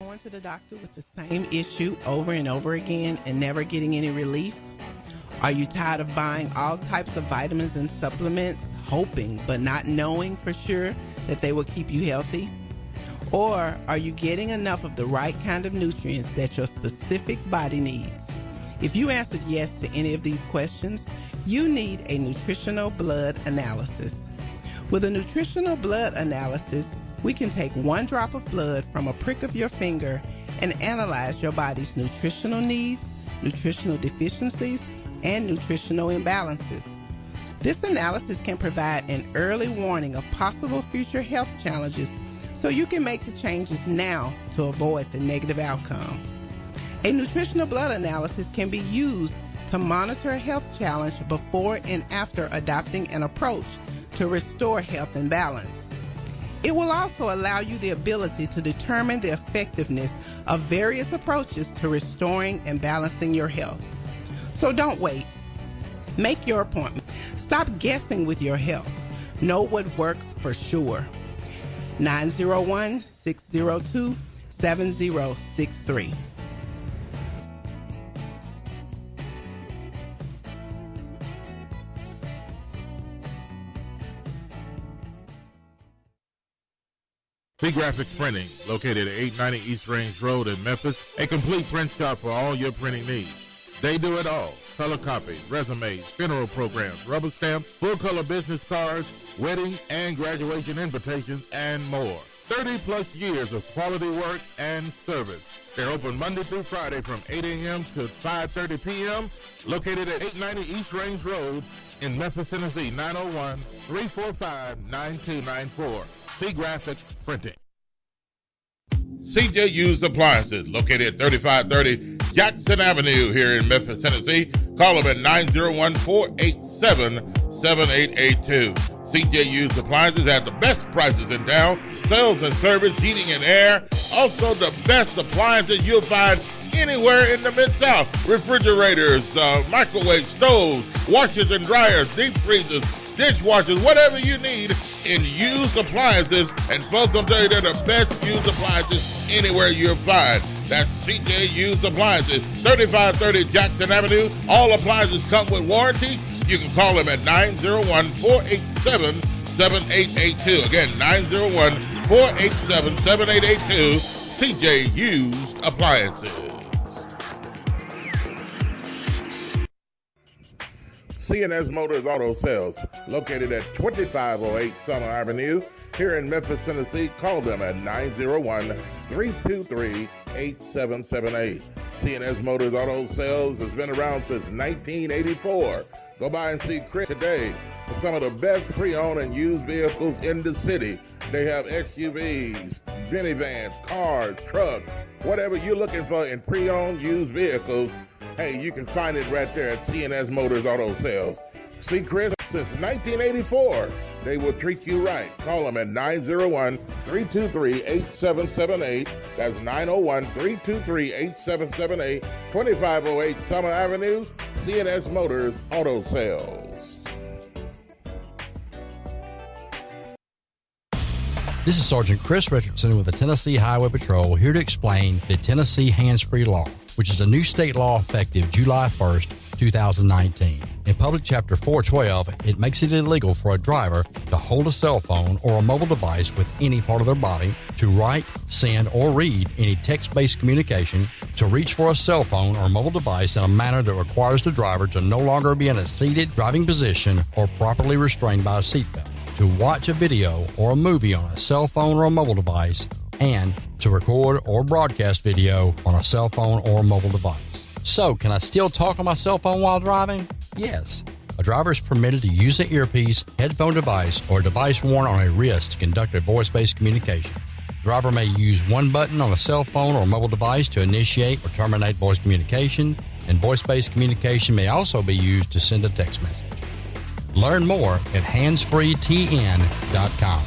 going to the doctor with the same issue over and over again and never getting any relief? Are you tired of buying all types of vitamins and supplements, hoping but not knowing for sure that they will keep you healthy? Or are you getting enough of the right kind of nutrients that your specific body needs? If you answered yes to any of these questions, you need a nutritional blood analysis. With a nutritional blood analysis, we can take one drop of blood from a prick of your finger and analyze your body's nutritional needs, nutritional deficiencies, and nutritional imbalances. This analysis can provide an early warning of possible future health challenges so you can make the changes now to avoid the negative outcome. A nutritional blood analysis can be used to monitor a health challenge before and after adopting an approach to restore health and balance. It will also allow you the ability to determine the effectiveness of various approaches to restoring and balancing your health. So don't wait. Make your appointment. Stop guessing with your health. Know what works for sure. 901-602-7063. Graphics Printing, located at 890 East Range Road in Memphis, a complete print shop for all your printing needs. They do it all: color copies, resumes, funeral programs, rubber stamps, full-color business cards, wedding and graduation invitations, and more. 30-plus years of quality work and service. They're open Monday through Friday from 8 a.m. to 5:30 p.m., located at 890 East Range Road in Memphis, Tennessee, 901-345-9294. Graphics Printing. CJ Used Appliances, located at 3530 Jackson Avenue here in Memphis, Tennessee. Call them at 901-487-7882. CJ Used Appliances have the best prices in town. Sales and service, heating and air. Also the best appliances you'll find anywhere in the Mid-South. Refrigerators, microwave stoves, washers and dryers, deep freezers, dishwashers, whatever you need in used appliances. And folks, I'll tell you, they're the best used appliances anywhere you'll find. That's CJ Used Appliances, 3530 Jackson Avenue. All appliances come with warranty. You can call them at 901-487-7882. Again, 901-487-7882. CJ Used Appliances. C&S Motors Auto Sales, located at 2508 Summer Avenue, here in Memphis, Tennessee. Call them at 901-323-8778. C&S Motors Auto Sales has been around since 1984. Go by and see Chris today for some of the best pre-owned and used vehicles in the city. They have SUVs, minivans, cars, trucks, whatever you're looking for in pre-owned used vehicles. Hey, you can find it right there at C&S Motors Auto Sales. See Chris since 1984. They will treat you right. Call them at 901-323-8778. That's 901-323-8778. 2508 Summer Avenue, C&S Motors Auto Sales. This is Sergeant Chris Richardson with the Tennessee Highway Patrol, here to explain the Tennessee Hands-Free Law, which is a new state law effective July 1st, 2019. In Public Chapter 412, it makes it illegal for a driver to hold a cell phone or a mobile device with any part of their body, to write, send, or read any text-based communication, to reach for a cell phone or mobile device in a manner that requires the driver to no longer be in a seated driving position or properly restrained by a seatbelt, to watch a video or a movie on a cell phone or a mobile device, and to record or broadcast video on a cell phone or mobile device. So, can I still talk on my cell phone while driving? Yes. A driver is permitted to use an earpiece, headphone device, or a device worn on a wrist to conduct a voice-based communication. The driver may use one button on a cell phone or mobile device to initiate or terminate voice communication, and voice-based communication may also be used to send a text message. Learn more at handsfreetn.com.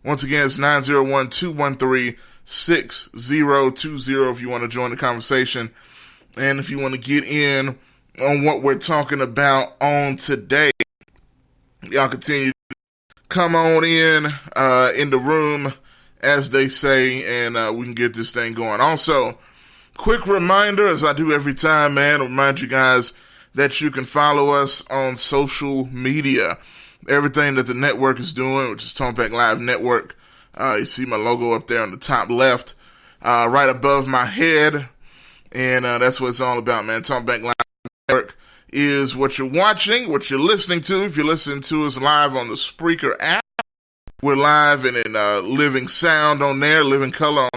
Once again, it's 901-213-6020 if you want to join the conversation. And if you want to get in on what we're talking about on today, y'all continue to come on in the room, as they say, and we can get this thing going. Also, quick reminder, as I do every time, man, remind you guys that you can follow us on social media. Everything that the network is doing, which is Talkback Live Network. You see my logo up there on the top left, right above my head. And that's what it's all about, man. Talkback Live Network is what you're watching, what you're listening to. If you're listening to us live on the Spreaker app, we're live and in living sound on there, living color on,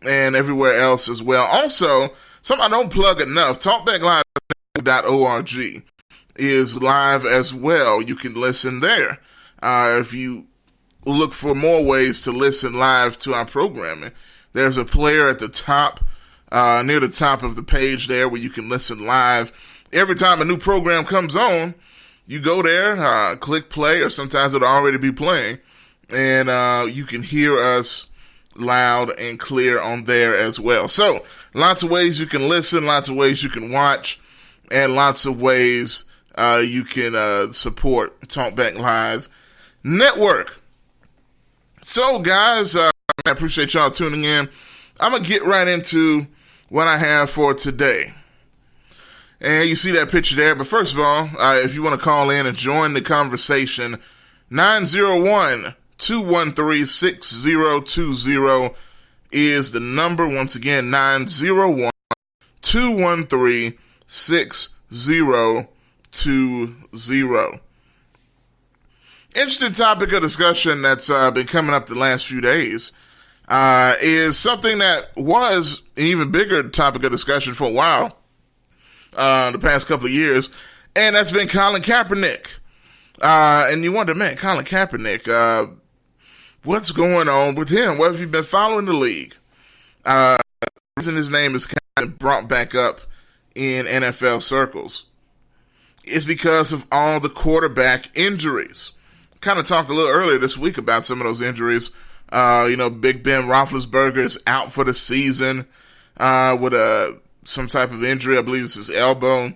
and everywhere else as well. Also, something I don't plug enough, TalkBackLive.org is live as well. You can listen there. If you look for more ways to listen live to our programming, there's a player at the top, near the top of the page there, where you can listen live. Every time a new program comes on, you go there, click play, or sometimes it'll already be playing, and you can hear us loud and clear on there as well. So, lots of ways you can listen, lots of ways you can watch, and lots of ways you can support Talkback Live Network. So, guys, I appreciate y'all tuning in. I'm going to get right into what I have for today. And you see that picture there. But first of all, if you want to call in and join the conversation, 901-213-6020 is the number. Once again, 901-213-6020. Interesting topic of discussion that's been coming up the last few days is something that was an even bigger topic of discussion for a while, the past couple of years, and that's been Colin Kaepernick. And you wonder, man, Colin Kaepernick, what's going on with him? What have you been following the league? The reason his name is kind of brought back up in NFL circles is because of all the quarterback injuries. Kind of talked a little earlier this week about some of those injuries. Big Ben Roethlisberger is out for the season with some type of injury. I believe it's his elbow.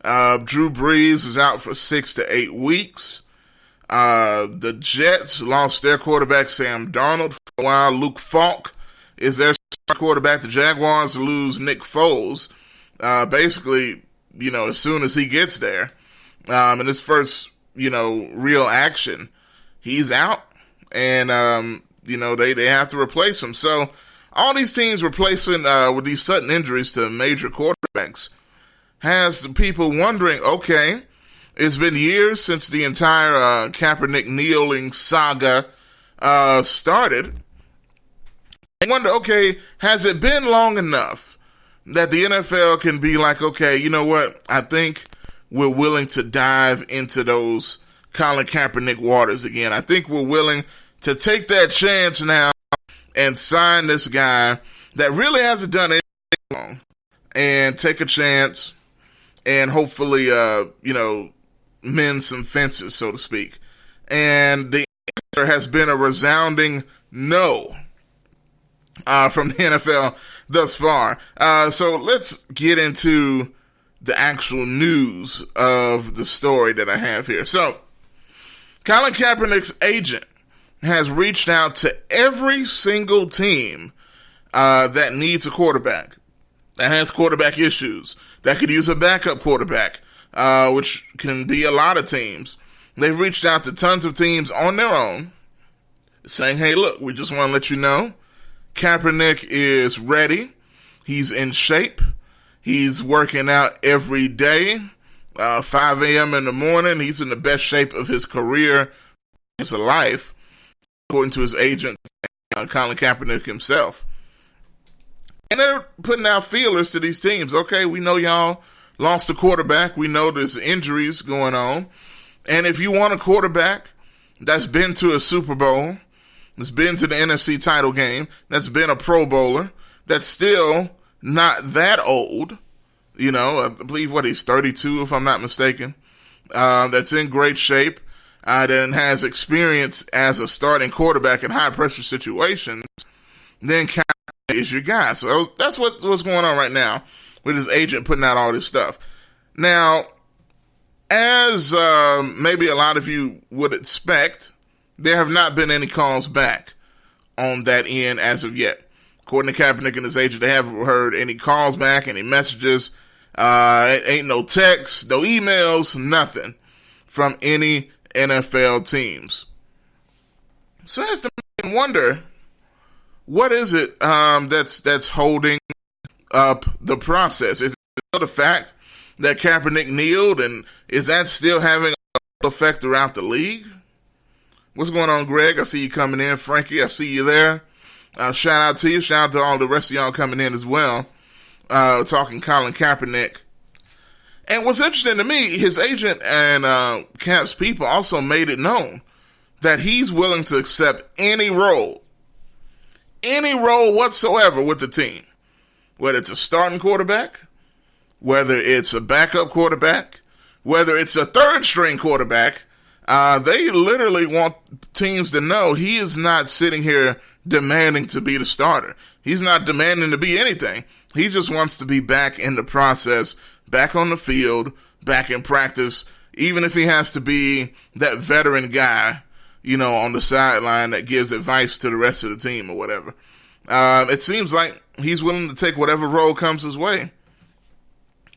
Drew Brees is out for 6 to 8 weeks. The Jets lost their quarterback, Sam Darnold, for a while. Luke Falk is their quarterback. The Jaguars lose Nick Foles. Basically, as soon as he gets there, in his first, real action, he's out, and, they have to replace him. So all these teams replacing, with these sudden injuries to major quarterbacks has the people wondering, okay, it's been years since the entire, Kaepernick kneeling saga, started. I wonder, okay, has it been long enough that the NFL can be like, okay, you know what? I think we're willing to dive into those Colin Kaepernick waters again. I think we're willing to take that chance now and sign this guy that really hasn't done anything wrong, and take a chance and hopefully, mend some fences, so to speak. And the answer has been a resounding no from the NFL thus far. So let's get into the actual news of the story that I have here. So, Colin Kaepernick's agent has reached out to every single team that needs a quarterback, that has quarterback issues, that could use a backup quarterback, which can be a lot of teams. They've reached out to tons of teams on their own, saying, hey, look, we just want to let you know Kaepernick is ready. He's in shape. He's working out every day, 5 a.m. in the morning. He's in the best shape of his career, his life, according to his agent, Colin Kaepernick himself. And they're putting out feelers to these teams. Okay, we know y'all lost a quarterback. We know there's injuries going on. And if you want a quarterback that's been to a Super Bowl, that's been to the NFC title game, that's been a Pro Bowler, that's still not that old, I believe he's 32 if I'm not mistaken, that's in great shape, that has experience as a starting quarterback in high pressure situations, then Kaepernick is your guy. So that's what's going on right now with his agent putting out all this stuff. Now, as maybe a lot of you would expect, there have not been any calls back on that end as of yet. According to Kaepernick and his agent, they haven't heard any calls back, any messages. Ain't no texts, no emails, nothing from any NFL teams. So that's to make me wonder, what is it that's holding up the process? Is it still the fact that Kaepernick kneeled, and is that still having an effect throughout the league? What's going on, Greg? I see you coming in. Frankie, I see you there. Shout out to you. Shout out to all the rest of y'all coming in as well. Talking Colin Kaepernick. And what's interesting to me, his agent and Cap's people also made it known that he's willing to accept any role whatsoever with the team. Whether it's a starting quarterback, whether it's a backup quarterback, whether it's a third string quarterback. They literally want teams to know he is not sitting here demanding to be the starter. He's not demanding to be anything. He just wants to be back in the process, back on the field, back in practice, even if he has to be that veteran guy, on the sideline that gives advice to the rest of the team or whatever. It seems like he's willing to take whatever role comes his way.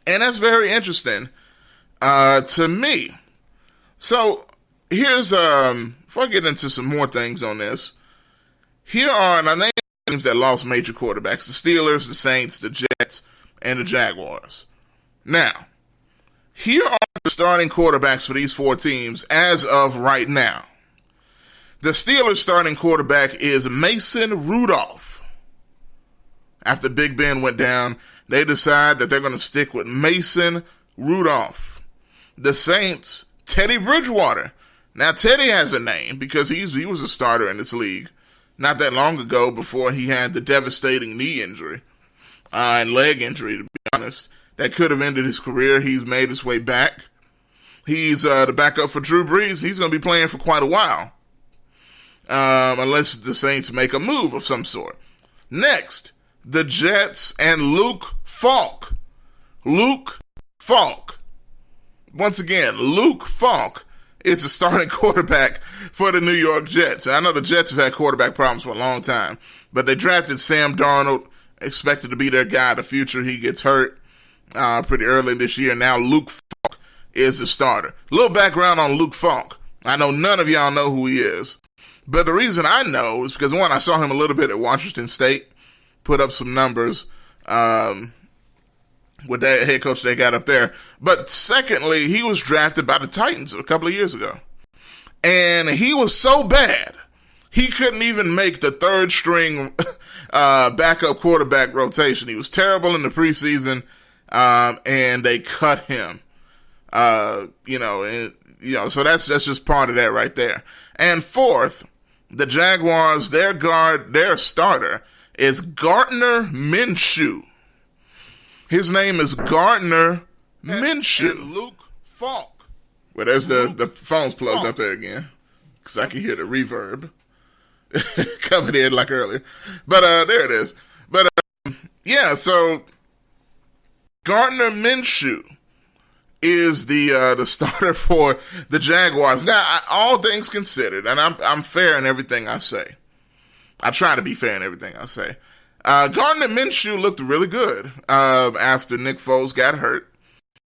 And that's very interesting to me. So here's, before I get into some more things on this, here are, and I named teams that lost major quarterbacks: the Steelers, the Saints, the Jets, and the Jaguars. Now, here are the starting quarterbacks for these four teams as of right now. The Steelers' starting quarterback is Mason Rudolph. After Big Ben went down, they decide that they're going to stick with Mason Rudolph. The Saints, Teddy Bridgewater. Now, Teddy has a name because he was a starter in this league not that long ago before he had the devastating knee injury and leg injury, to be honest, that could have ended his career. He's made his way back. He's the backup for Drew Brees. He's going to be playing for quite a while, unless the Saints make a move of some sort. Next, the Jets and Luke Falk. Luke Falk. Once again, Luke Falk is the starting quarterback for the New York Jets. I know the Jets have had quarterback problems for a long time, but they drafted Sam Darnold, expected to be their guy in the future. He gets hurt pretty early this year. Now Luke Falk is the starter. A little background on Luke Falk. I know none of y'all know who he is, but the reason I know is because, one, I saw him a little bit at Washington State, put up some numbers with that head coach they got up there. But secondly, he was drafted by the Titans a couple of years ago. And he was so bad, he couldn't even make the third string backup quarterback rotation. He was terrible in the preseason, and they cut him. So that's just part of that right there. And fourth, the Jaguars, their starter is Gardner Minshew. His name is Gardner Minshew. And Luke Falk. Well, there's the phone's plugged up there again, because I can hear the reverb coming in like earlier. But there it is. But so Gardner Minshew is the starter for the Jaguars. Now, all things considered, and I'm fair in everything I say. I try to be fair in everything I say. Gardner Minshew looked really good after Nick Foles got hurt,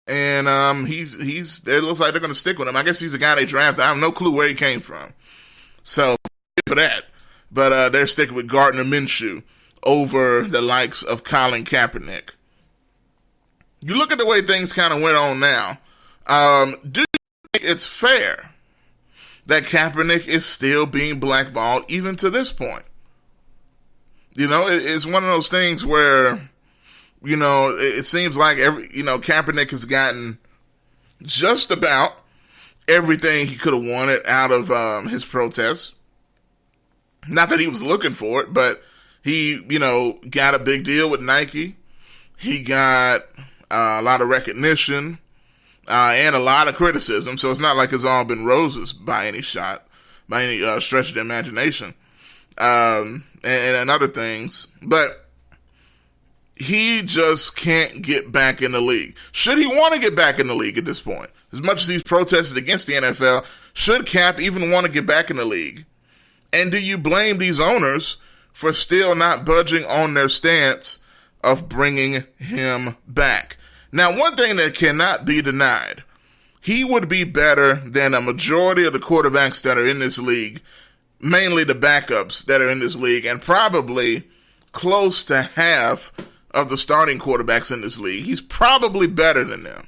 and it looks like they're going to stick with him. I guess he's a guy they drafted. I have no clue where he came from, so for that. But they're sticking with Gardner Minshew over the likes of Colin Kaepernick. You look at the way things kind of went on now. Do you think it's fair that Kaepernick is still being blackballed even to this point? It's one of those things where, it seems like Kaepernick has gotten just about everything he could have wanted out of his protest. Not that he was looking for it, but he, got a big deal with Nike. He got a lot of recognition and a lot of criticism. So it's not like it's all been roses by any stretch of the imagination, and other things. But he just can't get back in the league. Should he want to get back in the league at this point? As much as he's protested against the NFL, should Cap even want to get back in the league? And do you blame these owners for still not budging on their stance of bringing him back? Now, one thing that cannot be denied, he would be better than a majority of the quarterbacks that are in this league, mainly the backups that are in this league, and probably close to half of the starting quarterbacks in this league. He's probably better than them.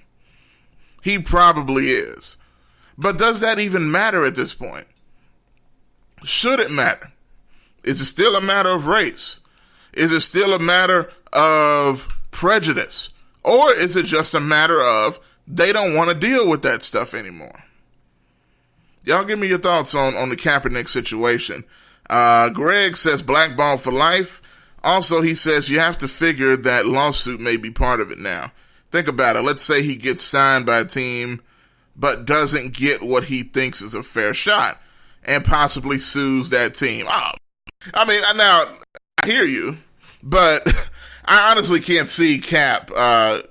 He probably is. But does that even matter at this point? Should it matter? Is it still a matter of race? Is it still a matter of prejudice? Or is it just a matter of they don't want to deal with that stuff anymore? Y'all give me your thoughts on the Kaepernick situation. Greg says blackball for life. Also, he says you have to figure that lawsuit may be part of it now. Think about it. Let's say he gets signed by a team but doesn't get what he thinks is a fair shot and possibly sues that team. Oh, I mean, now, I hear you, but I honestly can't see Cap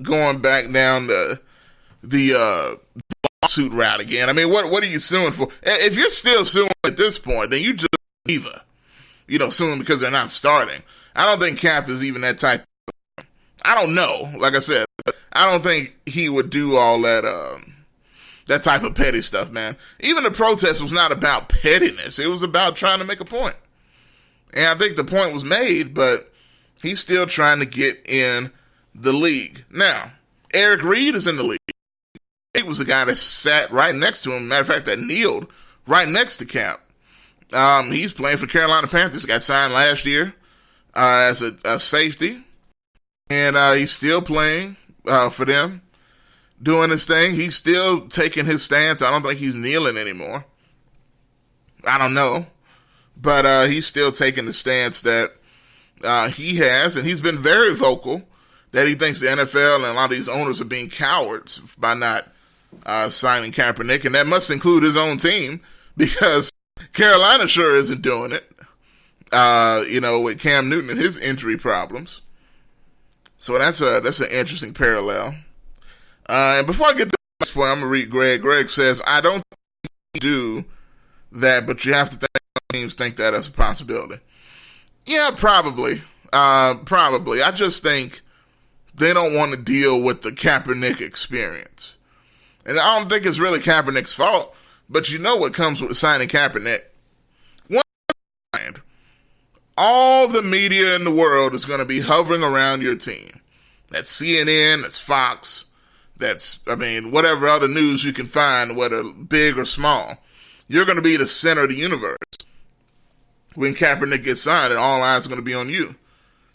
going back down the lawsuit route again. I mean, what are you suing for? If you're still suing at this point, then you just either, suing because they're not starting. I don't think Cap is even that type. I don't know. Like I said, I don't think he would do all that type of petty stuff, man. Even the protest was not about pettiness. It was about trying to make a point. And I think the point was made, but he's still trying to get in the league. Now, Eric Reed is in the league. He was the guy that sat right next to him. Matter of fact, that kneeled right next to Cap. He's playing for Carolina Panthers. Got signed last year as a safety. And he's still playing for them, doing his thing. He's still taking his stance. I don't think he's kneeling anymore. I don't know. But he's still taking the stance that he has. And he's been very vocal that he thinks the NFL and a lot of these owners are being cowards by not signing Kaepernick. And that must include his own team because Carolina sure isn't doing it, with Cam Newton and his injury problems. So that's an interesting parallel. And before I get to the next point, I'm going to read Greg. Greg says, I don't think you do that, but you have to think teams think that as a possibility. Yeah, probably. Probably. I just think they don't want to deal with the Kaepernick experience. And I don't think it's really Kaepernick's fault, but you know what comes with signing Kaepernick. All the media in the world is going to be hovering around your team. That's CNN, that's Fox, whatever other news you can find, whether big or small. You're going to be the center of the universe. When Kaepernick gets signed, and all eyes are going to be on you.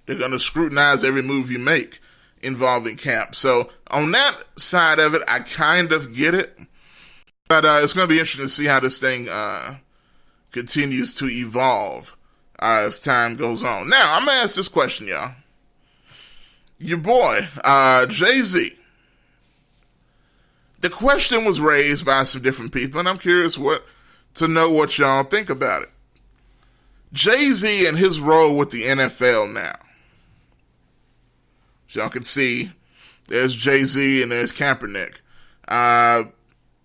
They're going to scrutinize every move you make involving Cap. So on that side of it, I kind of get it. But it's going to be interesting to see how this thing continues to evolve as time goes on. Now, I'm going to ask this question, y'all. Your boy, Jay-Z. The question was raised by some different people, and I'm curious to know what y'all think about it. Jay-Z and his role with the NFL now. As y'all can see, there's Jay-Z and there's Kaepernick.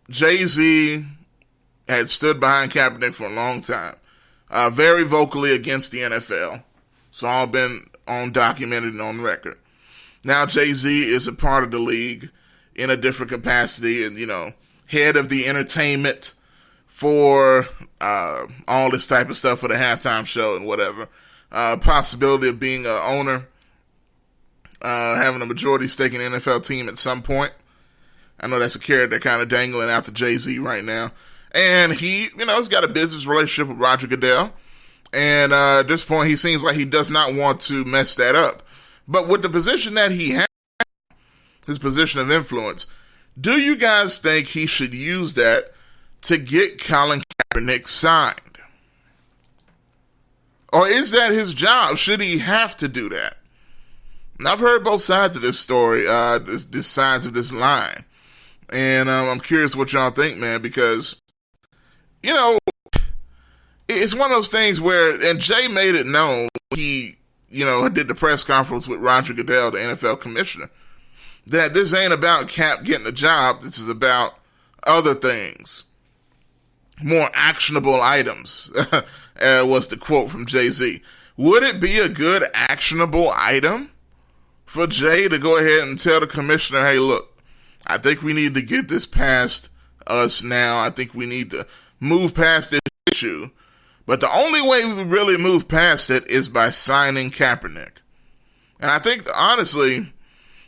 Jay-Z had stood behind Kaepernick for a long time. Very vocally against the NFL. It's all been documented and on record. Now Jay-Z is a part of the league in a different capacity and, head of the entertainment for all this type of stuff for the halftime show and whatever. Possibility of being an owner, having a majority stake in the NFL team at some point. I know that's a carrot they're kind of dangling out to Jay-Z right now. And he, he's got a business relationship with Roger Goodell. And at this point, he seems like he does not want to mess that up. But with the position that he has, his position of influence, do you guys think he should use that to get Colin Kaepernick signed? Or is that his job? Should he have to do that? And I've heard both sides of this story, this sides of this line. And I'm curious what y'all think, man, because, you know, it's one of those things where, and Jay made it known, he, you know, did the press conference with Roger Goodell, the NFL commissioner, that this ain't about Cap getting a job. This is about other things, more actionable items, was the quote from Jay-Z. Would it be a good actionable item for Jay to go ahead and tell the commissioner, hey, look, I think we need to get this past us now. I think we need to move past this issue. But the only way we really move past it is by signing Kaepernick. And I think, honestly,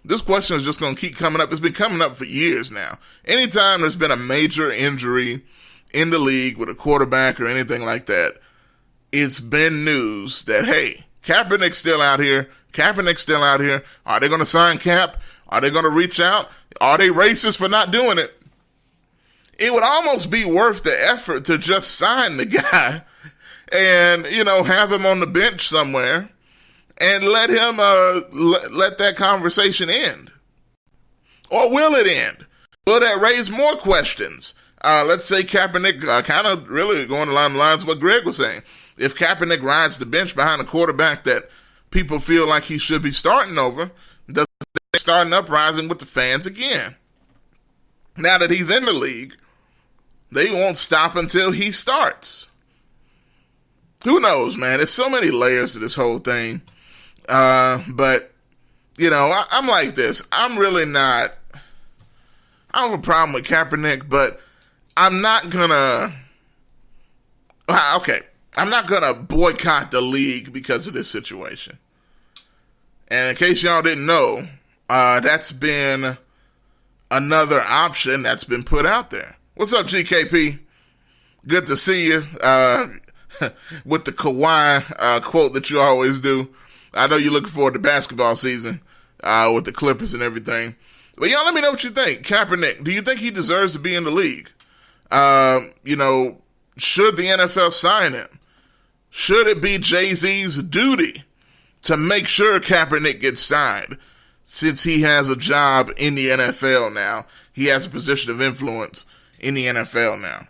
this question is just going to keep coming up. It's been coming up for years now. Anytime there's been a major injury in the league with a quarterback or anything like that, it's been news that, hey, Kaepernick's still out here. Kaepernick's still out here. Are they going to sign Cap? Are they going to reach out? Are they racist for not doing it? It would almost be worth the effort to just sign the guy and, you know, have him on the bench somewhere and let him let that conversation end. Or will it end? Will that raise more questions? Let's say Kaepernick, kind of really going along the lines of what Greg was saying. If Kaepernick rides the bench behind a quarterback that people feel like he should be starting over, does they start an uprising with the fans again? Now that he's in the league, they won't stop until he starts. Who knows, man? There's so many layers to this whole thing. But, you know, I'm like this. I don't have a problem with Kaepernick, but I'm not gonna boycott the league because of this situation. And in case y'all didn't know, that's been another option that's been put out there. What's up, GKP? Good to see you. With the Kawhi quote that you always do. I know you're looking forward to basketball season with the Clippers and everything. But y'all let me know what you think. Kaepernick, do you think he deserves to be in the league? You know, should the NFL sign him? Should it be Jay-Z's duty to make sure Kaepernick gets signed since he has a job in the NFL now? He has a position of influence in the NFL now.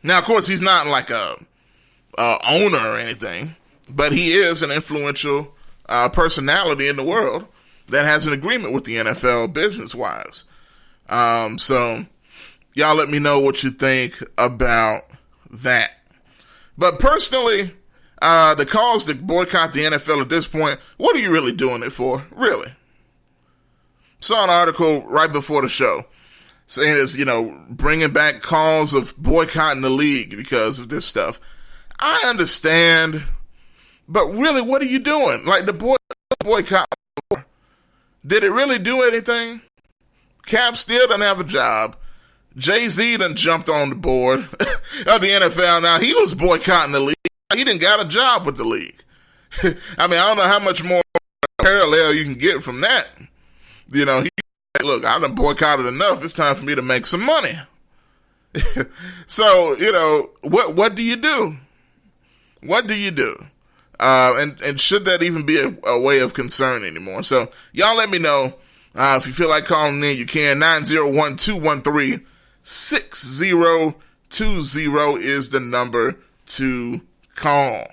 Now, of course, he's not like a owner or anything, but he is an influential personality in the world that has an agreement with the NFL business-wise. So, y'all let me know what you think about that. But personally, the calls to boycott the NFL at this point, what are you really doing it for? Really? Saw an article right before the show saying it's, you know, bringing back calls of boycotting the league because of this stuff. I understand, but really, what are you doing? Like, the boycott, did it really do anything? Cap still doesn't have a job. Jay-Z done jumped on the board of the NFL. Now, he was boycotting the league. He didn't got a job with the league. I mean, I don't know how much more parallel you can get from that. You know, look, I done boycotted enough. It's time for me to make some money. So, you know, what do you do? What do you do? And should that even be a way of concern anymore? So, y'all let me know. If you feel like calling in, you can. 901-213-6020 is the number to call.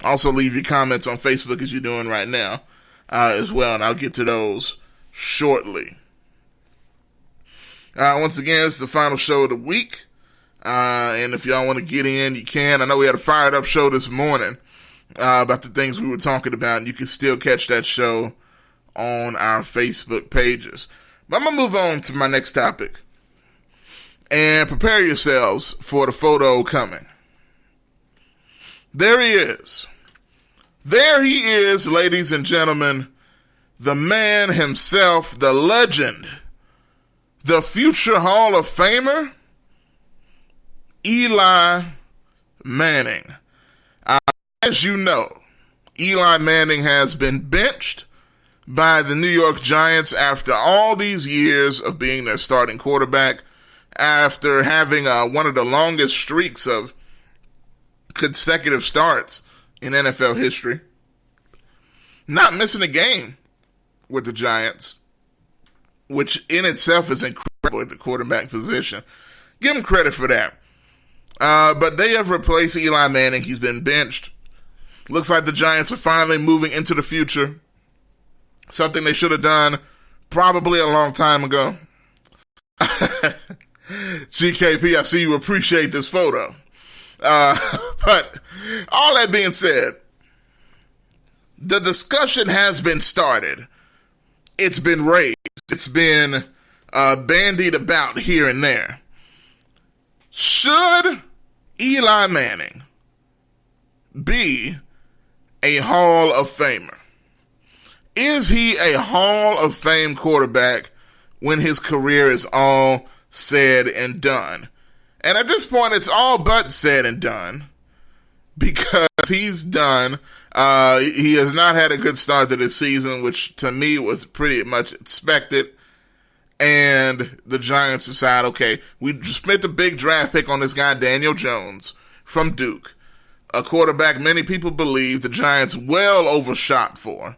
Also, leave your comments on Facebook as you're doing right now as well, and I'll get to those shortly. Once again, it's the final show of the week. And if y'all want to get in, you can. I know we had a fired up show this morning about the things we were talking about, and you can still catch that show on our Facebook pages. But I'm going to move on to my next topic. And prepare yourselves for the photo coming. There he is. There he is, ladies and gentlemen. The man himself, the legend, the future Hall of Famer, Eli Manning. As you know, Eli Manning has been benched by the New York Giants after all these years of being their starting quarterback, after having one of the longest streaks of consecutive starts in NFL history, not missing a game with the Giants, which in itself is incredible at the quarterback position. Give him credit for that. But they have replaced Eli Manning. He's been benched. Looks like the Giants are finally moving into the future. Something they should have done probably a long time ago. GKP, I see you appreciate this photo. But all that being said, the discussion has been started. It's been raised. It's been bandied about here and there. Should Eli Manning be a Hall of Famer? Is he a Hall of Fame quarterback when his career is all said and done? And at this point, it's all but said and done because he's done. He has not had a good start to this season, which to me was pretty much expected. And the Giants decide, okay, we spent a big draft pick on this guy, Daniel Jones, from Duke, a quarterback many people believe the Giants well overshot for.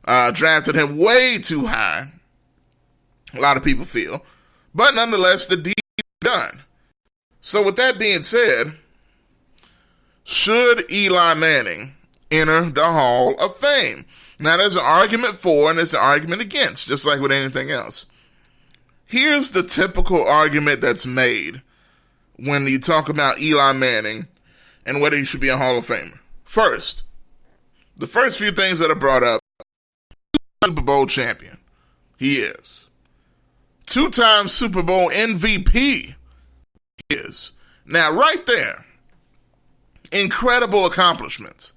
Drafted him way too high, a lot of people feel. But nonetheless, the deal is done. So with that being said, should Eli Manning enter the Hall of Fame? Now, there's an argument for and there's an argument against, just like with anything else. Here's the typical argument that's made when you talk about Eli Manning and whether he should be a Hall of Famer. First, the first few things that are brought up: Super Bowl champion. He is. 2-time Super Bowl MVP. He is. Now, right there, incredible accomplishments.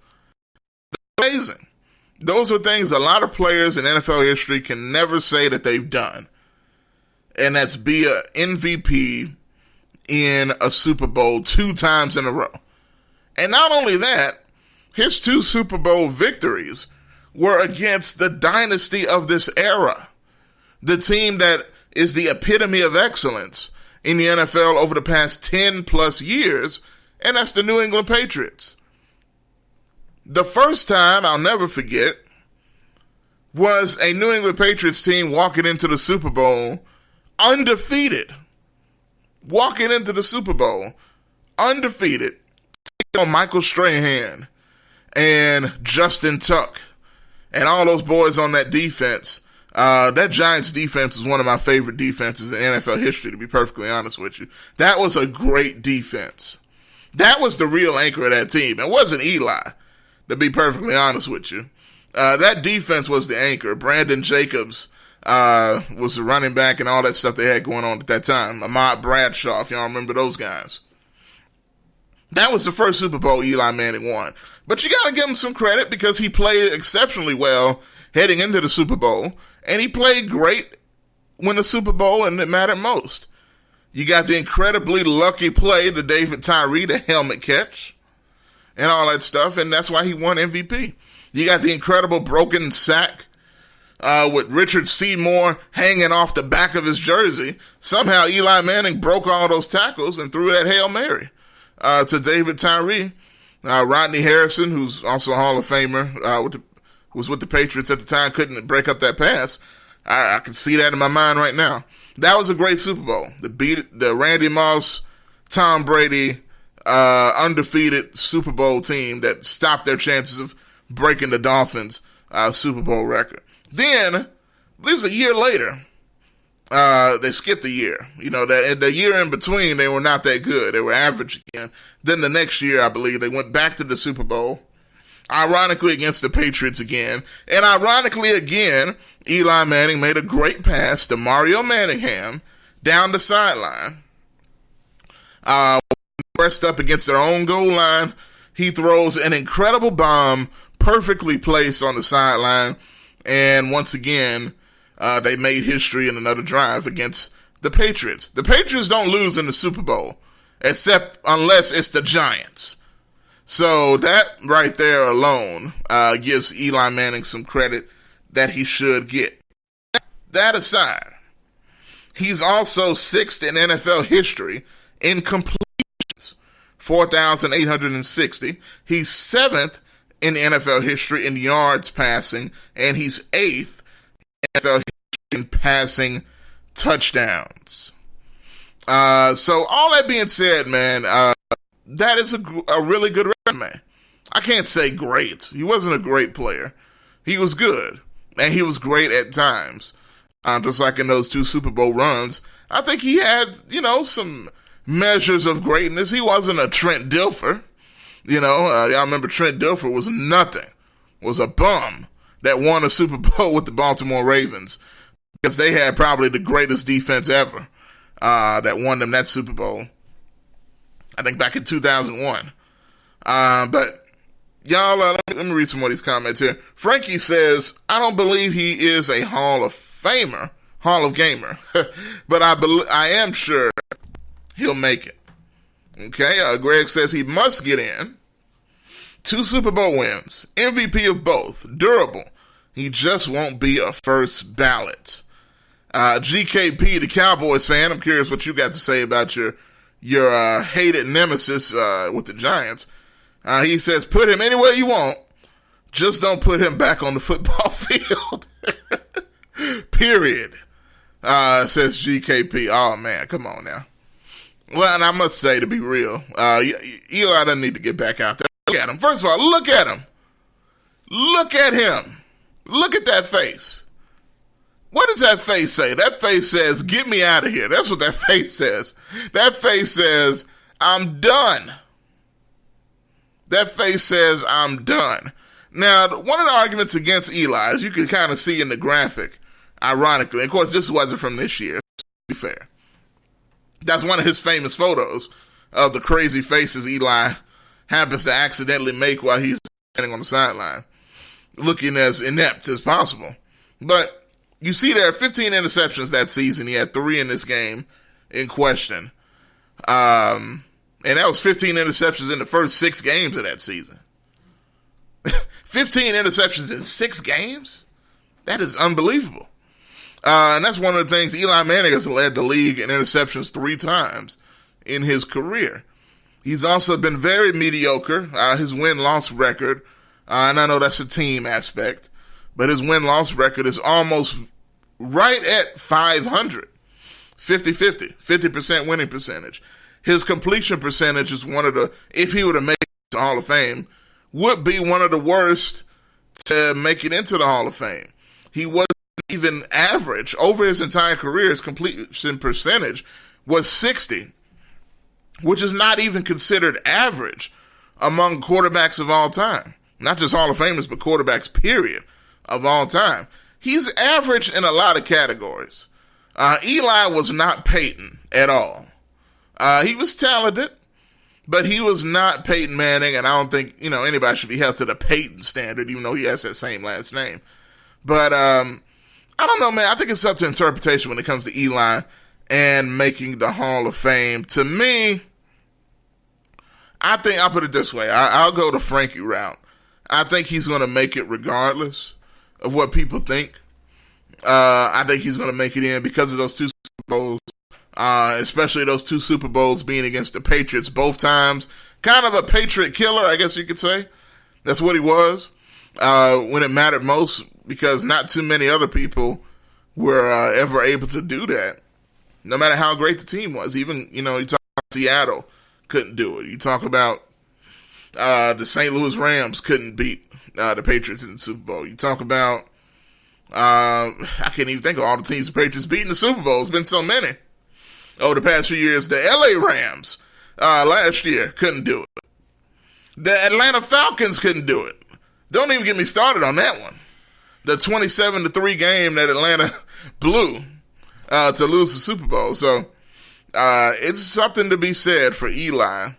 Amazing. Those are things a lot of players in NFL history can never say that they've done. And that's be an MVP in a Super Bowl 2 times in a row. And not only that, his 2 Super Bowl victories were against the dynasty of this era, the team that is the epitome of excellence in the NFL over the past 10 plus years, and that's the New England Patriots. The first time, I'll never forget, was a New England Patriots team walking into the Super Bowl undefeated. Walking into the Super Bowl undefeated, taking on Michael Strahan and Justin Tuck and all those boys on that defense. That Giants defense is one of my favorite defenses in NFL history, to be perfectly honest with you. That was a great defense. That was the real anchor of that team. It wasn't Eli, to be perfectly honest with you. That defense was the anchor. Brandon Jacobs was the running back and all that stuff they had going on at that time. Ahmad Bradshaw, if y'all remember those guys. That was the first Super Bowl Eli Manning won. But you got to give him some credit because he played exceptionally well heading into the Super Bowl. And he played great when the Super Bowl and it mattered most. You got the incredibly lucky play to David Tyree, the helmet catch, and all that stuff. And that's why he won MVP. You got the incredible broken sack with Richard Seymour hanging off the back of his jersey. Somehow Eli Manning broke all those tackles and threw that Hail Mary to David Tyree. Rodney Harrison, who's also a Hall of Famer, was with the Patriots at the time, couldn't break up that pass. I can see that in my mind right now. That was a great Super Bowl. The Randy Moss, Tom Brady, undefeated Super Bowl team that stopped their chances of breaking the Dolphins' Super Bowl record. Then, I believe it was a year later, they skipped a year. You know, the year in between, they were not that good. They were average again. Then the next year, I believe, they went back to the Super Bowl, ironically against the Patriots again. And ironically again, Eli Manning made a great pass to Mario Manningham down the sideline. Pressed up against their own goal line, he throws an incredible bomb, perfectly placed on the sideline. And once again, they made history in another drive against the Patriots. The Patriots don't lose in the Super Bowl, except unless it's the Giants. So that right there alone gives Eli Manning some credit that he should get. That aside, he's also 6th in NFL history in completions, 4,860. He's 7th in NFL history in yards passing, and he's 8th in NFL history in passing touchdowns. So all that being said, man, that is a really good resume. I can't say great. He wasn't a great player. He was good, and he was great at times. Just like in those 2 Super Bowl runs, I think he had, some measures of greatness. He wasn't a Trent Dilfer. Y'all remember Trent Dilfer was nothing, was a bum that won a Super Bowl with the Baltimore Ravens because they had probably the greatest defense ever that won them that Super Bowl. I think back in 2001. But y'all, let me read some more of these comments here. Frankie says, I don't believe he is a Hall of Gamer, but I am sure he'll make it. Okay, Greg says he must get in. 2 Super Bowl wins, MVP of both, durable. He just won't be a first ballot. GKP, the Cowboys fan, I'm curious what you got to say about your hated nemesis with the Giants. He says, put him anywhere you want, just don't put him back on the football field. Period. Says GKP. Oh, man, come on now. Well, and I must say, to be real, Eli doesn't need to get back out there. Look at him. First of all, look at him. Look at him. Look at that face. What does that face say? That face says, get me out of here. That's what that face says. That face says, I'm done. That face says, I'm done. Now, one of the arguments against Eli, as you can kind of see in the graphic, ironically, of course, this wasn't from this year, to be fair. That's one of his famous photos of the crazy faces Eli happens to accidentally make while he's standing on the sideline, looking as inept as possible. But you see there are 15 interceptions that season. He had 3 in this game in question. And that was 15 interceptions in the first 6 games of that season. 15 interceptions in 6 games? That is unbelievable. And that's one of the things. Eli Manning has led the league in interceptions 3 times in his career. He's also been very mediocre. His win-loss record, and I know that's a team aspect, but his win-loss record is almost right at 500. 50-50, 50% winning percentage. His completion percentage is one of the, if he were to make it to Hall of Fame, would be one of the worst to make it into the Hall of Fame. He wasn't even average. Over his entire career, his completion percentage was 60, which is not even considered average among quarterbacks of all time. Not just Hall of Famers, but quarterbacks, period, of all time. He's average in a lot of categories. Eli was not Peyton at all. He was talented, but he was not Peyton Manning, and I don't think, anybody should be held to the Peyton standard, even though he has that same last name. But, I don't know, man. I think it's up to interpretation when it comes to Eli and making the Hall of Fame. To me, I think, I'll put it this way. I'll go the Frankie route. I think he's going to make it regardless of what people think. I think he's going to make it in because of those 2 Super Bowls, especially those 2 Super Bowls being against the Patriots both times. Kind of a Patriot killer, I guess you could say. That's what he was when it mattered most, because not too many other people were ever able to do that, no matter how great the team was. Even, you talk about Seattle couldn't do it. You talk about the St. Louis Rams couldn't beat the Patriots in the Super Bowl. You talk about, I can't even think of all the teams the Patriots beat in the Super Bowl. It's been so many over the past few years. The LA Rams last year couldn't do it. The Atlanta Falcons couldn't do it. Don't even get me started on that one. The 27-3 game that Atlanta blew to lose the Super Bowl. So it's something to be said for Eli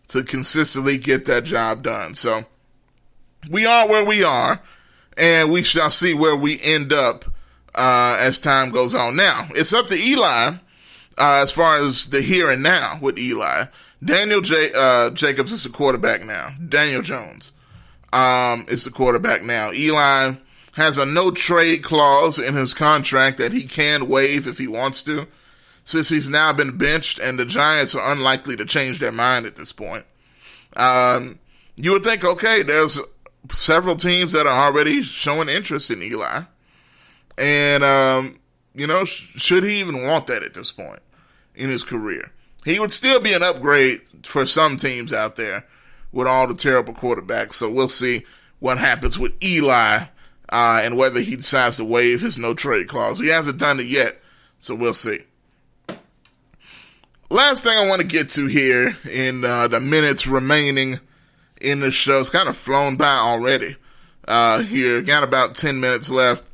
to consistently get that job done. So we are where we are, and we shall see where we end up as time goes on. Now, it's up to Eli as far as the here and now with Eli. Daniel Jacobs is the quarterback now. Daniel Jones is the quarterback now. Eli has a no-trade clause in his contract that he can waive if he wants to, since he's now been benched, and the Giants are unlikely to change their mind at this point. You would think, okay, there's several teams that are already showing interest in Eli, and, should he even want that at this point? in his career. He would still be an upgrade for some teams out there with all the terrible quarterbacks. So we'll see what happens with Eli and whether he decides to waive his no-trade clause. He hasn't done it yet, so we'll see. Last thing I want to get to here in the minutes remaining in the show. It's kind of flown by already. Here, got about 10 minutes left.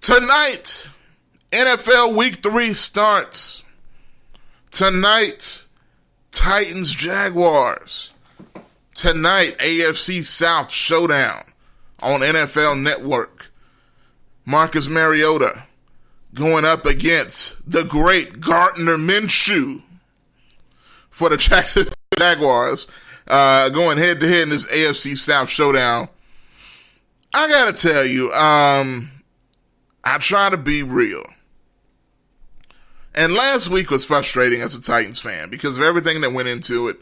Tonight, NFL Week 3 starts. Tonight, Titans-Jaguars. Tonight, AFC South Showdown on NFL Network. Marcus Mariota going up against the great Gardner Minshew for the Jacksonville Jaguars. Going head-to-head in this AFC South Showdown. I gotta tell you, I try to be real. And last week was frustrating as a Titans fan because of everything that went into it.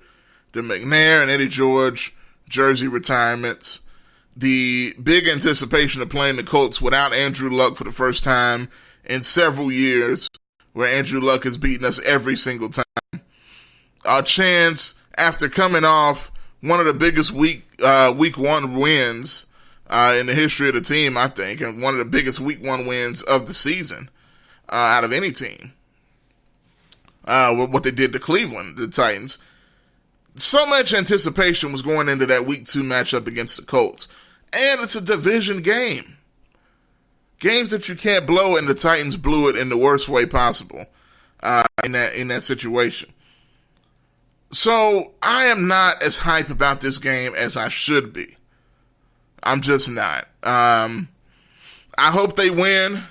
The McNair and Eddie George jersey retirements. The big anticipation of playing the Colts without Andrew Luck for the first time in several years, where Andrew Luck has beaten us every single time. Our chance, after coming off one of the biggest week 1 wins in the history of the team, I think, and one of the biggest week 1 wins of the season out of any team. What they did to Cleveland, the Titans. So much anticipation was going into that week 2 matchup against the Colts. And it's a division game. Games that you can't blow, and the Titans blew it in the worst way possible in that situation. So I am not as hype about this game as I should be. I'm just not. I hope they win.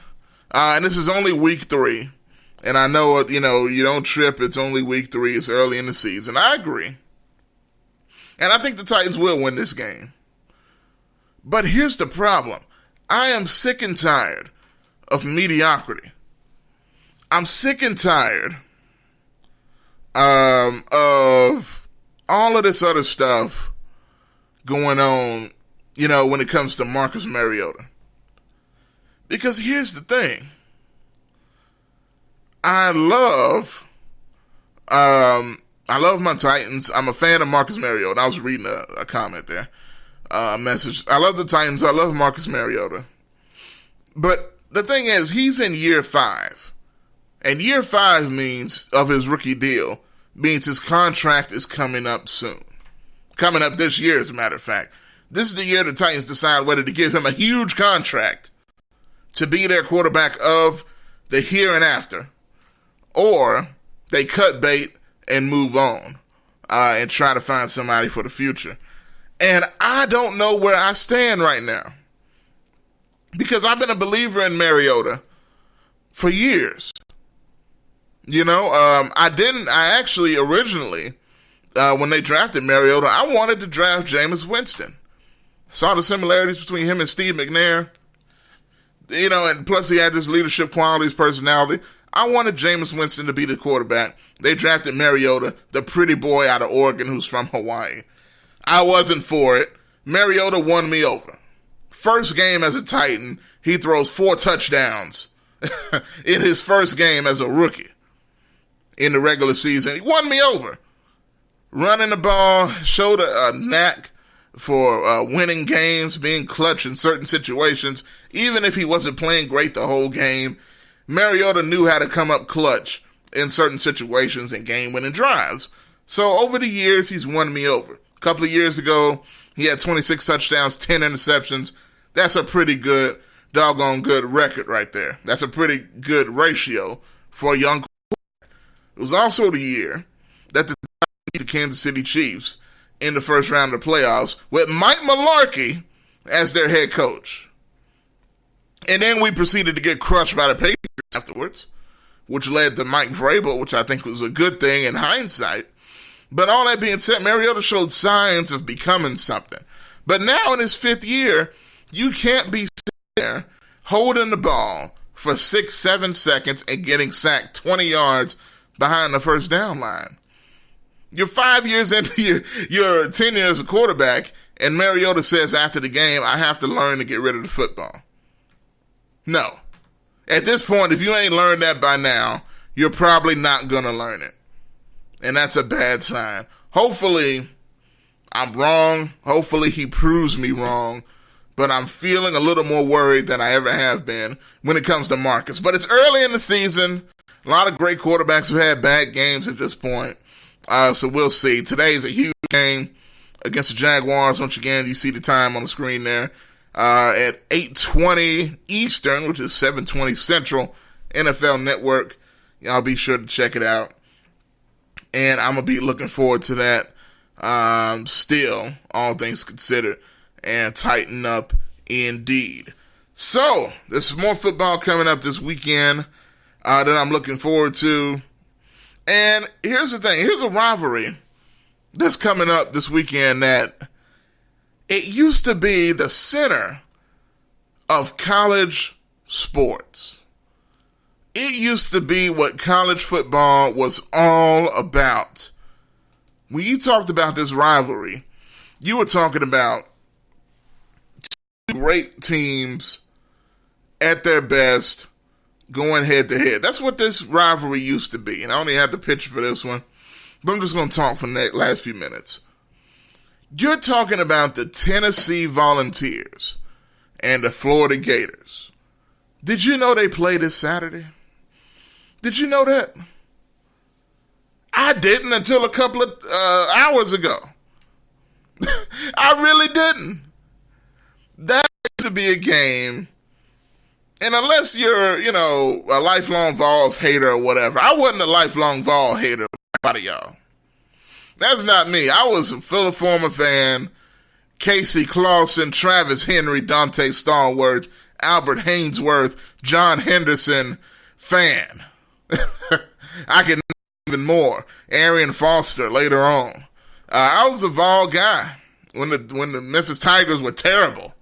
And this is only week 3. And I know, you don't trip. It's only week 3. It's early in the season. I agree. And I think the Titans will win this game. But here's the problem. I am sick and tired of mediocrity. I'm sick and tired of all of this other stuff going on, when it comes to Marcus Mariota. Because here's the thing. I love my Titans. I'm a fan of Marcus Mariota. I was reading a comment there, a message. I love the Titans. I love Marcus Mariota. But the thing is, he's in year 5. And year 5 means, of his rookie deal, means his contract is coming up soon. Coming up this year, as a matter of fact. This is the year the Titans decide whether to give him a huge contract to be their quarterback of the here and after, or they cut bait and move on and try to find somebody for the future. And I don't know where I stand right now, because I've been a believer in Mariota for years. I actually originally, when they drafted Mariota, I wanted to draft Jameis Winston. Saw the similarities between him and Steve McNair. And plus he had this leadership qualities, personality. I wanted Jameis Winston to be the quarterback. They drafted Mariota, the pretty boy out of Oregon who's from Hawaii. I wasn't for it. Mariota won me over. First game as a Titan, he throws 4 touchdowns in his first game as a rookie in the regular season. He won me over. Running the ball, showed a knack for winning games, being clutch in certain situations. Even if he wasn't playing great the whole game, Mariota knew how to come up clutch in certain situations and game-winning drives. So over the years, he's won me over. A couple of years ago, he had 26 touchdowns, 10 interceptions. That's a pretty good, doggone good record right there. That's a pretty good ratio for a young quarterback. It was also the year that the Kansas City Chiefs in the first round of the playoffs with Mike Mularkey as their head coach. And then we proceeded to get crushed by the Patriots afterwards, which led to Mike Vrabel, which I think was a good thing in hindsight. But all that being said, Mariota showed signs of becoming something. But now in his 5th year, you can't be sitting there holding the ball for 6-7 seconds and getting sacked 20 yards behind the first down line. You're 5 years into your tenure as a quarterback, and Mariota says after the game, I have to learn to get rid of the football. No. At this point, if you ain't learned that by now, you're probably not going to learn it. And that's a bad sign. Hopefully, I'm wrong. Hopefully, he proves me wrong. But I'm feeling a little more worried than I ever have been when it comes to Marcus. But it's early in the season. A lot of great quarterbacks have had bad games at this point. So we'll see. Today's a huge game against the Jaguars. Once again, you see the time on the screen there. At 8:20 Eastern, which is 7:20 Central, NFL Network. Y'all be sure to check it out. And I'm going to be looking forward to that still, all things considered. And tighten up indeed. So, there's more football coming up this weekend that I'm looking forward to. And here's the thing. Here's a rivalry that's coming up this weekend that it used to be the center of college sports. It used to be what college football was all about. When you talked about this rivalry, you were talking about great teams at their best going head to head. That's what this rivalry used to be. And I only had the picture for this one, but I'm just going to talk for the last few minutes. You're talking about the Tennessee Volunteers and the Florida Gators. Did you know they play this Saturday? Did you know that? I didn't until a couple of hours ago. I really didn't. That used to be a game, and unless you're, a lifelong Vols hater or whatever, I wasn't a lifelong Vol hater like a lot of y'all. That's not me. I was a Philip Former fan, Casey Clausen, Travis Henry, Dante Stallworth, Albert Hainsworth, John Henderson fan. I can even more. Arian Foster later on. I was a Vol guy when the Memphis Tigers were terrible.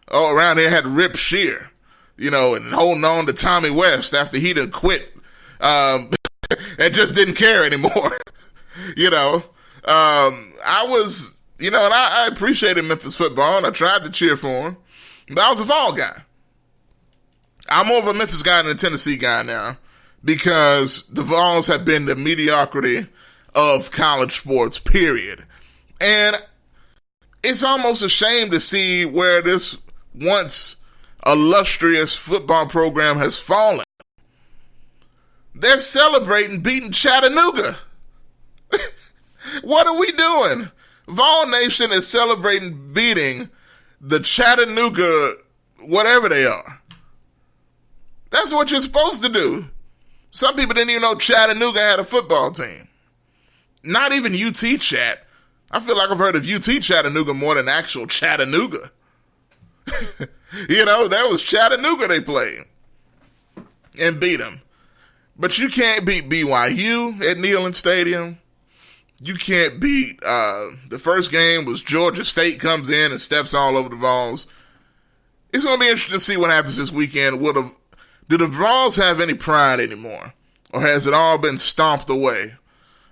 Oh, around here had Rip Shear, and holding on to Tommy West after he done quit, and just didn't care anymore. I was, and I appreciated Memphis football, and I tried to cheer for him, but I was a Vol guy. I'm more of a Memphis guy than a Tennessee guy now, because the Vols have been the mediocrity of college sports, period. And it's almost a shame to see where this once illustrious football program has fallen. They're celebrating beating Chattanooga. What are we doing? Vol Nation is celebrating beating the Chattanooga, whatever they are. That's what you're supposed to do. Some people didn't even know Chattanooga had a football team. Not even UT Chat. I feel like I've heard of UT Chattanooga more than actual Chattanooga. That was Chattanooga they played and beat them. But you can't beat BYU at Neyland Stadium. You can't beat, the first game was Georgia State comes in and steps all over the Vols. It's going to be interesting to see what happens this weekend. Do the Vols have any pride anymore? Or has it all been stomped away?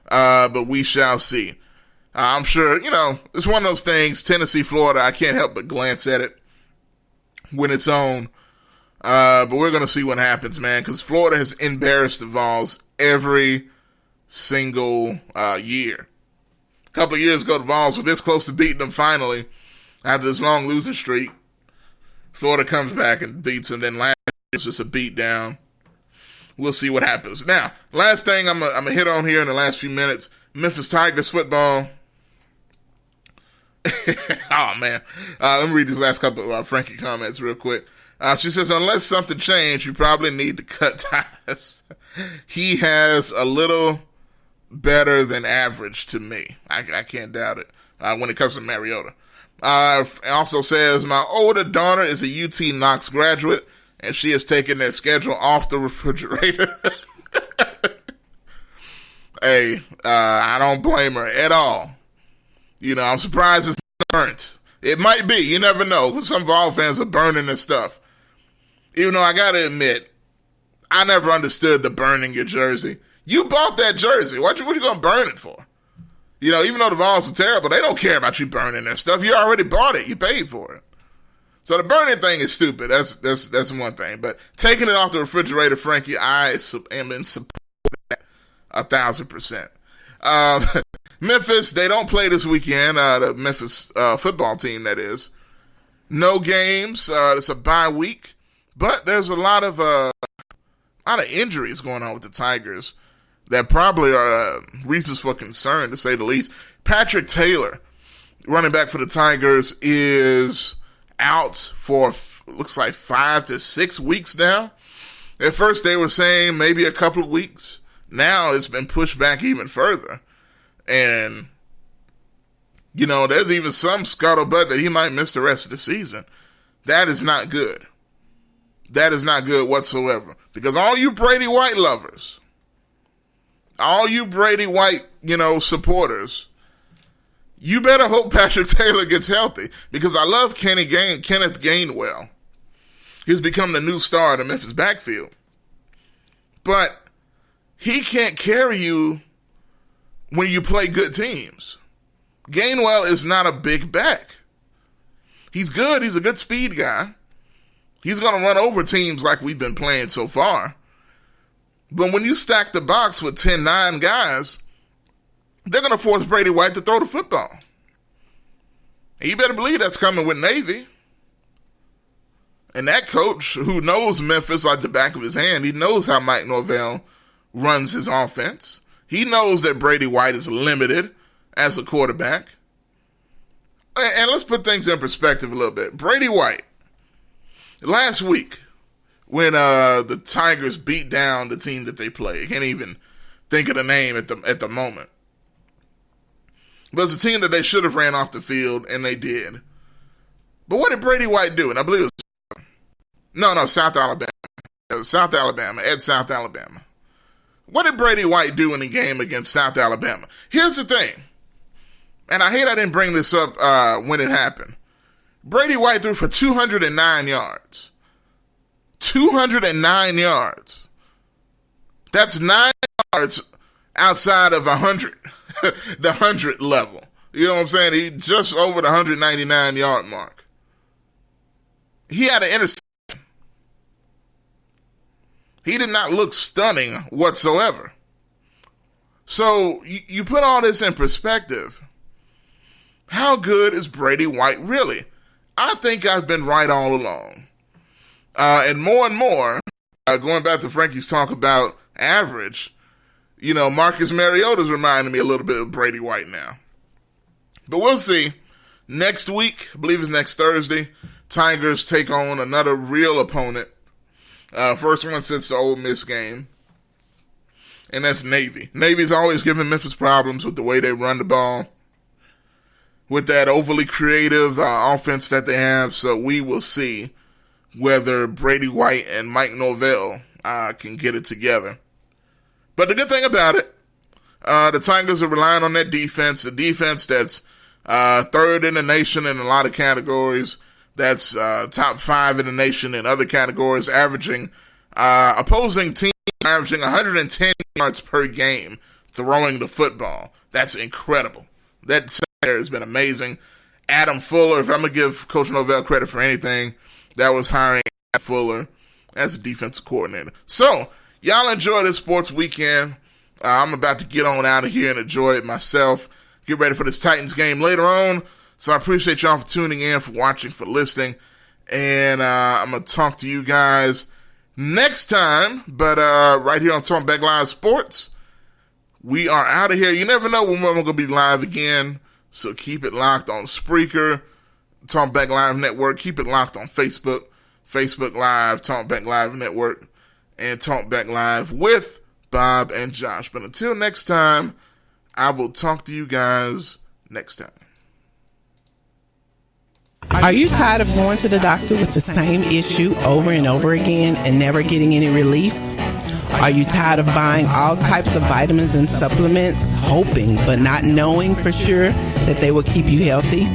But we shall see. I'm sure, it's one of those things, Tennessee, Florida, I can't help but glance at it when it's on. But we're going to see what happens, man, because Florida has embarrassed the Vols every single year. A couple of years ago, the Vols were this close to beating them finally after this long losing streak. Florida comes back and beats them. Then last year, it's just a beat down. We'll see what happens. Now, last thing I'm going to hit on here in the last few minutes, Memphis Tigers football. Oh, man. Let me read these last couple of Frankie comments real quick. She says, unless something changed, you probably need to cut ties. He has a little better than average to me. I can't doubt it when it comes to Mariota. Also says, my older daughter is a UT Knox graduate, and she has taken their schedule off the refrigerator. Hey, I don't blame her at all. I'm surprised it's not burnt. It might be. You never know. 'Cause some Vol fans are burning this stuff. Even though I got to admit, I never understood the burning your jersey. You bought that jersey. What you going to burn it for? Even though the Vols are terrible, they don't care about you burning their stuff. You already bought it. You paid for it. So the burning thing is stupid. That's one thing. But taking it off the refrigerator, Frankie, I am in support 1,000%. Memphis, they don't play this weekend, the Memphis football team, that is. No games. It's a bye week. But there's a lot of injuries going on with the Tigers that probably are reasons for concern, to say the least. Patrick Taylor, running back for the Tigers, is out for looks like 5 to 6 weeks now. At first they were saying maybe a couple of weeks. Now it's been pushed back even further. And, there's even some scuttlebutt that he might miss the rest of the season. That is not good. That is not good whatsoever. Because all you Brady White lovers, all you Brady White, supporters, you better hope Patrick Taylor gets healthy, because I love Kenneth Gainwell. He's become the new star in the Memphis backfield. But he can't carry you when you play good teams. Gainwell is not a big back. He's good. He's a good speed guy. He's going to run over teams like we've been playing so far. But when you stack the box with 10-9 guys, they're going to force Brady White to throw the football. And you better believe that's coming with Navy. And that coach, who knows Memphis like the back of his hand, he knows how Mike Norvell runs his offense. He knows that Brady White is limited as a quarterback. And let's put things in perspective a little bit. Brady White, last week, when the Tigers beat down the team that they play, I can't even think of the name at the moment. But it's a team that they should have ran off the field, and they did. But what did Brady White do? And I believe it was South Alabama. It was South Alabama, at South Alabama. What did Brady White do in the game against South Alabama? Here's the thing, and I hate I didn't bring this up when it happened. Brady White threw for 209 yards. 209 yards. That's 9 yards outside of 100, the 100 level. You know what I'm saying? He just over the 199-yard mark. He had an interception. He did not look stunning whatsoever. So you put all this in perspective. How good is Brady White really? I think I've been right all along. And more, going back to Frankie's talk about average, Marcus Mariota's reminding me a little bit of Brady White now. But we'll see. Next week, I believe it's next Thursday, Tigers take on another real opponent. First one since the Ole Miss game. And that's Navy. Navy's always giving Memphis problems with the way they run the ball, with that overly creative offense that they have. So we will see whether Brady White and Mike Norvell can get it together. But the good thing about it, the Tigers are relying on that defense, a defense that's third in the nation in a lot of categories. That's top 5 in the nation in other categories, averaging opposing teams averaging 110 yards per game throwing the football. That's incredible. That has been amazing. Adam Fuller, if I'm going to give Coach Norvell credit for anything, that was hiring Adam Fuller as a defensive coordinator. So, y'all enjoy this sports weekend. I'm about to get on out of here and enjoy it myself. Get ready for this Titans game later on. So I appreciate y'all for tuning in, for watching, for listening. And I'm going to talk to you guys next time. But right here on TalkBack Live Sports, we are out of here. You never know when we're going to be live again. So keep it locked on Spreaker, TalkBack Live Network. Keep it locked on Facebook, Facebook Live, TalkBack Live Network, and TalkBack Live with Bob and Josh. But until next time, I will talk to you guys next time. Are you tired of going to the doctor with the same issue over and over again and never getting any relief? Are you tired of buying all types of vitamins and supplements, hoping but not knowing for sure that they will keep you healthy?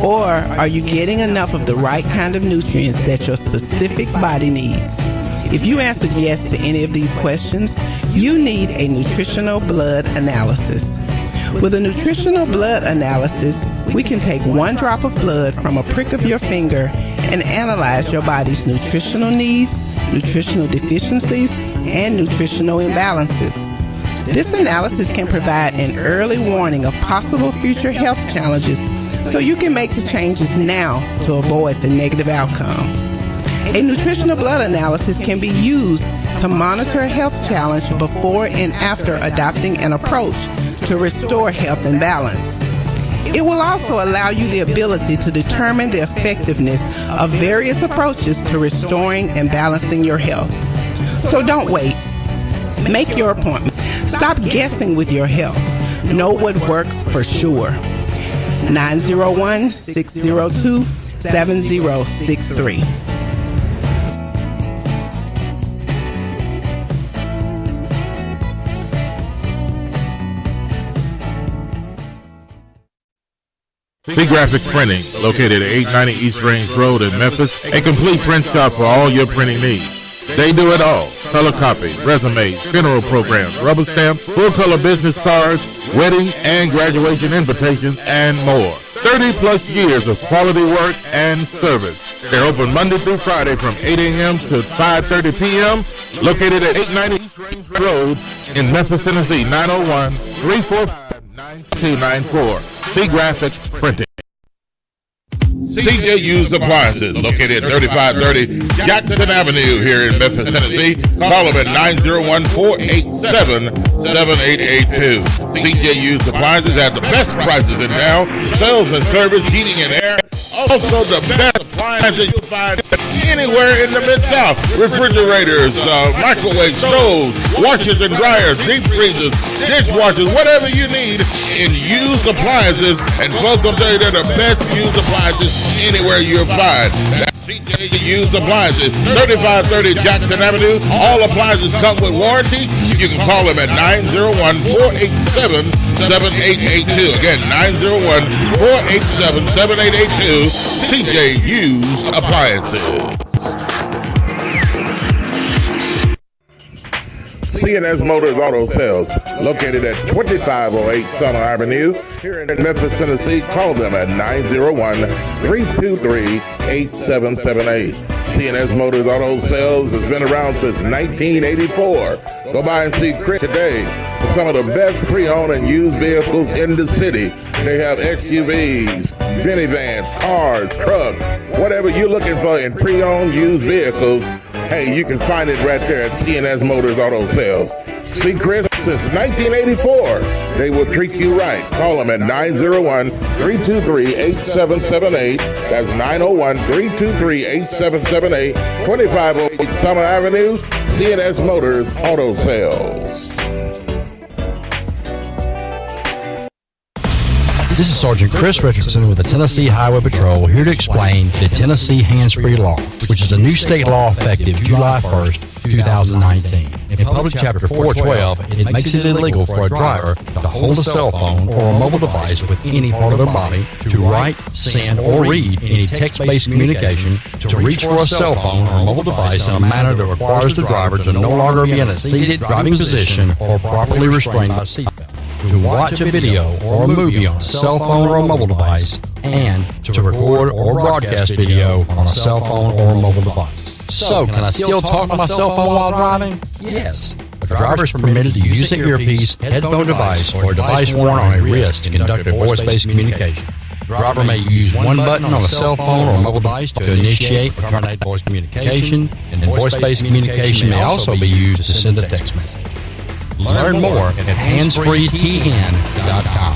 Or are you getting enough of the right kind of nutrients that your specific body needs? If you answered yes to any of these questions, you need a nutritional blood analysis. With a nutritional blood analysis, we can take one drop of blood from a prick of your finger and analyze your body's nutritional needs, nutritional deficiencies, and nutritional imbalances. This analysis can provide an early warning of possible future health challenges so you can make the changes now to avoid the negative outcome. A nutritional blood analysis can be used to monitor a health challenge before and after adopting an approach to restore health and balance. It will also allow you the ability to determine the effectiveness of various approaches to restoring and balancing your health. So don't wait. Make your appointment. Stop guessing with your health. Know what works for sure. 901-602-7063. Graphics Printing, located at 890 East Range Road in Memphis, a complete print shop for all your printing needs. They do it all: color copy, resumes, funeral programs, rubber stamp, full color business cards, wedding and graduation invitations, and more. 30 plus years of quality work and service. They're open Monday through Friday from 8 a.m. to 5:30 p.m. Located at 890 East Range Road in Memphis, Tennessee, 901-345-9294. Graphics Printing. CJ Used Appliances, located at 3530 Jackson Avenue here in Memphis, Tennessee. Call them at 901-487-7882. CJ Used Appliances have the best prices in town. Sales and service, heating and air. Also the best appliances you'll find anywhere in the Mid-South. Refrigerators, microwave stoves, washers and dryers, deep freezers, dishwashers, whatever you need in used appliances. And folks, I'm telling you, they're the best used appliances anywhere you'll find. That's CJ Used Appliances, 3530 Jackson Avenue. All appliances come with warranty. You can call them at 901-487-7882. Again, 901-487-7882. CJ Used Appliances. C&S Motors Auto Sales, located at 2508 Summer Avenue here in Memphis, Tennessee. Call them at 901-323-8778. C&S Motors Auto Sales has been around since 1984. Go by and see Chris today for some of the best pre-owned and used vehicles in the city. They have SUVs, minivans, cars, trucks, whatever you're looking for in pre-owned used vehicles. Hey, you can find it right there at C&S Motors Auto Sales. See Chris since 1984. They will treat you right. Call them at 901-323-8778. That's 901-323-8778. 2508 Summer Avenue, C&S Motors Auto Sales. This is Sergeant Chris Richardson with the Tennessee Highway Patrol, here to explain the Tennessee Hands-Free Law, which is a new state law effective July 1st, 2019. In Public Chapter 412, it makes it illegal for a driver to hold a cell phone or a mobile device with any part of their body, to write, send, or read any text-based communication, to reach for a cell phone or mobile device in a manner that requires the driver to no longer be in a seated driving position or properly restrained by seatbelt, to watch a video or a movie on a cell phone or a mobile device, and to record or broadcast video on a cell phone or a mobile device. So, can I still talk on my cell phone while driving? Yes. A driver is permitted to use an earpiece, headphone device, or a device worn on a wrist to conduct a voice-based communication. The driver may use one button on a cell phone or a mobile device to initiate or terminate voice communication, and voice-based communication may also be used to send a text message. Learn more at handsfreetn.com.